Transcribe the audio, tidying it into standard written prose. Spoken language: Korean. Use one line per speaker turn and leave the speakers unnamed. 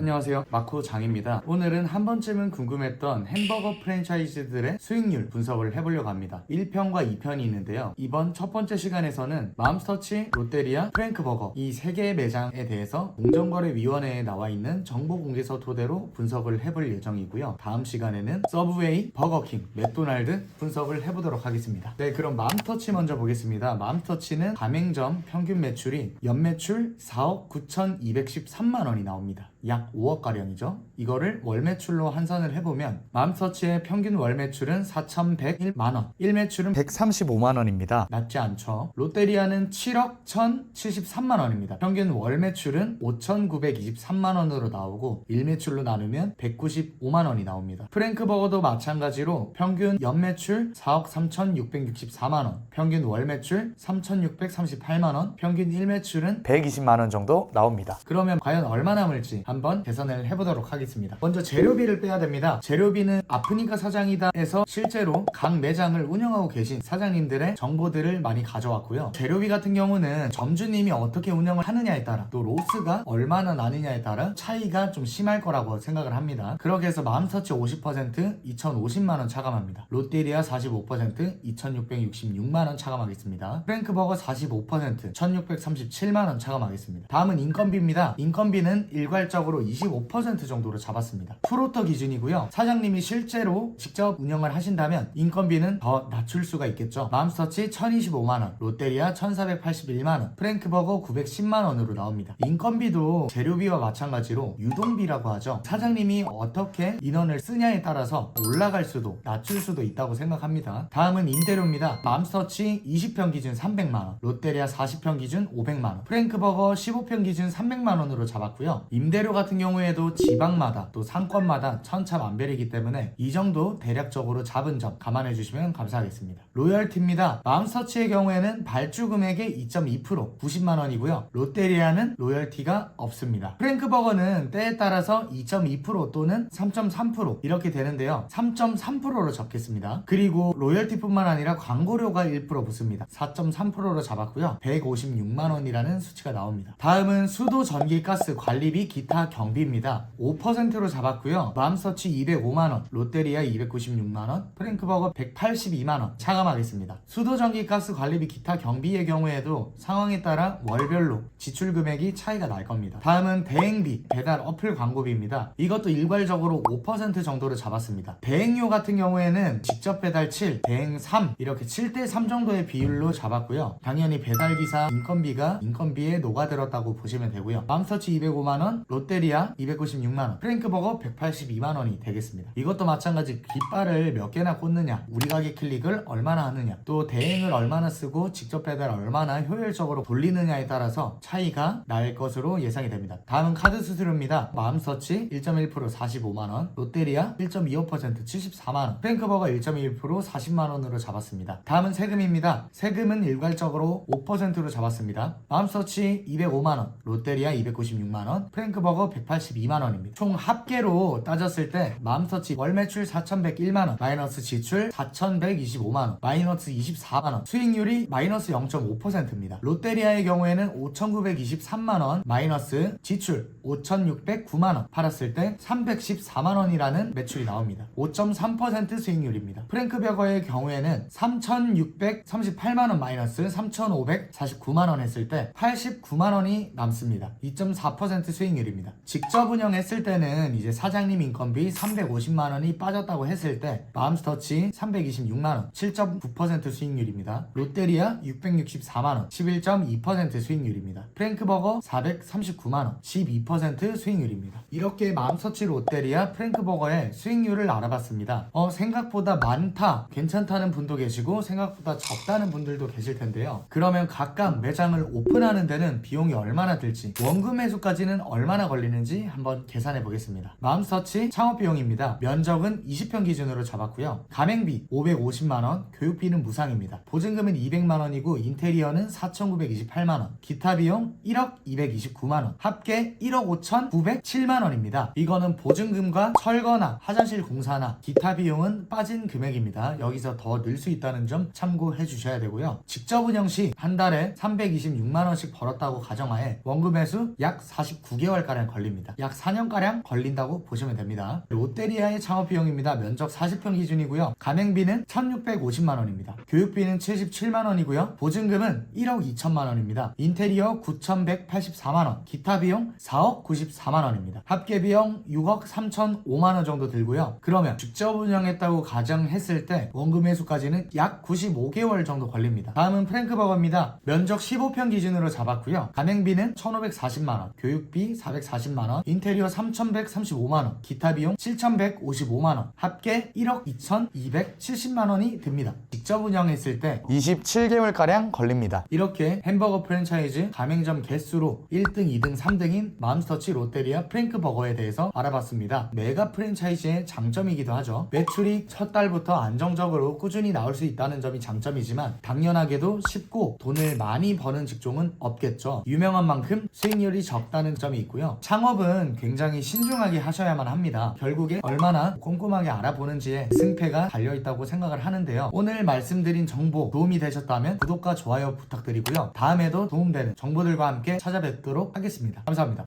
안녕하세요, 마코 장입니다. 오늘은 한 번쯤은 궁금했던 햄버거 프랜차이즈들의 수익률 분석을 해보려고 합니다. 1편과 2편이 있는데요. 이번 첫 번째 시간에서는 맘스터치, 롯데리아, 프랭크버거 이 3개의 매장에 대해서 공정거래위원회에 나와 있는 정보공개서 토대로 분석을 해볼 예정이고요. 다음 시간에는 서브웨이, 버거킹, 맥도날드 분석을 해보도록 하겠습니다. 네, 그럼 맘스터치 먼저 보겠습니다. 맘스터치는 가맹점 평균 매출이 연매출 4억 9,213만원이 나옵니다. 약 5억가량이죠. 이거를 월매출로 환산을 해보면 맘스터치의 평균 월매출은 4,101만원, 1매출은 135만원입니다. 낮지 않죠. 롯데리아는 7억 1,073만원입니다. 평균 월매출은 5,923만원으로 나오고 1매출로 나누면 195만원이 나옵니다. 프랭크버거도 마찬가지로 평균 연매출 4억 3,664만원, 평균 월매출 3,638만원, 평균 1매출은 120만원 정도 나옵니다. 그러면 과연 얼마 남을지 한번 계산을 해보도록 하겠습니다. 먼저 재료비를 빼야 됩니다. 재료비는 아프니까 사장이다 해서 실제로 각 매장을 운영하고 계신 사장님들의 정보들을 많이 가져왔고요. 재료비 같은 경우는 점주님이 어떻게 운영을 하느냐에 따라, 또 로스가 얼마나 나느냐에 따라 차이가 좀 심할 거라고 생각을 합니다. 그렇게 해서 맘스터치 50% 2,050만원 차감합니다. 롯데리아 45% 2,666만원 차감하겠습니다. 프랭크버거 45% 1,637만원 차감하겠습니다. 다음은 인건비입니다. 인건비는 일괄적으로 25% 정도로 잡았습니다. 프로터 기준이고요. 사장님이 실제로 직접 운영을 하신다면 인건비는 더 낮출 수가 있겠죠. 맘스터치 1,025만원, 롯데리아 1,481만원, 프랭크버거 910만원으로 나옵니다. 인건비도 재료비와 마찬가지로 유동비라고 하죠. 사장님이 어떻게 인원을 쓰냐에 따라서 올라갈 수도 낮출 수도 있다고 생각합니다. 다음은 임대료입니다. 맘스터치 20평 기준 300만원, 롯데리아 40평 기준 500만원, 프랭크버거 15평 기준 300만원으로 잡았고요. 임대료 같은 경우에도 지방마다 또 상권마다 천차만별이기 때문에 이 정도 대략적으로 잡은 점 감안해 주시면 감사하겠습니다. 로열티입니다. 맘스터치의 경우에는 발주 금액의 2.2% 90만원이고요. 롯데리아는 로열티가 없습니다. 프랭크버거는 때에 따라서 2.2% 또는 3.3% 이렇게 되는데요. 3.3%로 잡겠습니다. 그리고 로열티뿐만 아니라 광고료가 1% 붙습니다. 4.3%로 잡았고요. 156만원이라는 수치가 나옵니다. 다음은 수도, 전기, 가스, 관리비, 기타 경비입니다. 5%로 잡았고요. 맘스터치 205만원, 롯데리아 296만원, 프랭크버거 182만원 차감하겠습니다. 수도, 전기, 가스, 관리비, 기타 경비의 경우에도 상황에 따라 월별로 지출 금액이 차이가 날 겁니다. 다음은 대행비, 배달 어플 광고비입니다. 이것도 일괄적으로 5% 정도로 잡았습니다. 대행료 같은 경우에는 직접 배달 7, 대행 3 이렇게 7대3 정도의 비율로 잡았고요. 당연히 배달기사 인건비가 인건비에 녹아들었다고 보시면 되고요. 맘스터치 205만원, 롯데리아 296만원, 프랭크버거 182만원이 되겠습니다. 이것도 마찬가지 깃발을 몇 개나 꽂느냐, 우리 가게 클릭을 얼마나 하느냐, 또 대행을 얼마나 쓰고 직접 배달 얼마나 효율적으로 돌리느냐에 따라서 차이가 날 것으로 예상이 됩니다. 다음은 카드 수수료입니다. 맘스터치 1.1% 45만원, 롯데리아 1.25% 74만원, 프랭크버거 1.1% 40만원으로 잡았습니다. 다음은 세금입니다. 세금은 일괄적으로 5%로 잡았습니다. 맘스터치 205만원, 롯데리아 296만원, 프랭크버거 182만원입니다. 총 합계로 따졌을 때 맘스터치 월매출 4,101만원, 마이너스 지출 4,125만원, 마이너스 24만원, 수익률이 마이너스 0.5%입니다. 롯데리아의 경우에는 5,923만원, 마이너스 지출 5,609만원, 팔았을 때 314만원이라는 매출이 나옵니다. 5.3% 수익률입니다. 프랭크버거의 경우에는 3,638만원 마이너스 3,549만원 했을 때 89만원이 남습니다. 2.4% 수익률입니다. 직접 운영했을 때는 이제 사장님 인건비 350만원이 빠졌다고 했을 때 맘스터치 326만원 7.9% 수익률입니다. 롯데리아 664만원 11.2% 수익률입니다. 프랭크버거 439만원 12% 수익률입니다. 이렇게 맘스터치, 롯데리아, 프랭크버거의 수익률을 알아봤습니다. 생각보다 많다, 괜찮다는 분도 계시고 생각보다 적다는 분들도 계실 텐데요. 그러면 각각 매장을 오픈하는 데는 비용이 얼마나 들지, 원금 회수까지는 얼마나 걸리는지 한번 계산해 보겠습니다. 맘스터치 창업비용입니다. 면적은 20평 기준으로 잡았고요. 가맹비 550만원, 교육비는 무상입니다. 보증금은 200만원이고 인테리어는 4,928만원, 기타 비용 1억 229만원, 합계 1억 1억 5,907만 원입니다. 이거는 보증금과 철거나 화장실 공사나 기타 비용은 빠진 금액입니다. 여기서 더 늘 수 있다는 점 참고해 주셔야 되고요. 직접 운영 시 한 달에 326만 원씩 벌었다고 가정하에 원금 회수 약 49개월가량 걸립니다. 약 4년가량 걸린다고 보시면 됩니다. 롯데리아의 창업 비용입니다. 면적 40평 기준이고요. 가맹비는 1,650만 원입니다. 교육비는 77만 원이고요. 보증금은 1억 2천만 원입니다. 인테리어 9,184만 원, 기타 비용 4억 94만 원입니다. 합계 비용 6억 3,005만 원 정도 들고요. 그러면 직접 운영했다고 가정했을 때 원금 회수까지는 약 95개월 정도 걸립니다. 다음은 프랭크버거입니다. 면적 15평 기준으로 잡았고요. 가맹비는 1,540만 원, 교육비 440만 원, 인테리어 3,135만 원, 기타 비용 7,155만 원, 합계 1억 2,270만 원이 듭니다. 직접 운영했을 때 27개월가량 걸립니다. 이렇게 햄버거 프랜차이즈 가맹점 개수로 1등, 2등, 3등인 맘스터치, 롯데리아, 프랭크버거에 대해서 알아봤습니다. 메가 프랜차이즈의 장점이기도 하죠. 매출이 첫 달부터 안정적으로 꾸준히 나올 수 있다는 점이 장점이지만 당연하게도 쉽고 돈을 많이 버는 직종은 없겠죠. 유명한 만큼 수익률이 적다는 점이 있고요. 창업은 굉장히 신중하게 하셔야만 합니다. 결국에 얼마나 꼼꼼하게 알아보는지에 승패가 달려있다고 생각을 하는데요. 오늘 말씀드린 정보 도움이 되셨다면 구독과 좋아요 부탁드리고요. 다음에도 도움되는 정보들과 함께 찾아뵙도록 하겠습니다. 감사합니다.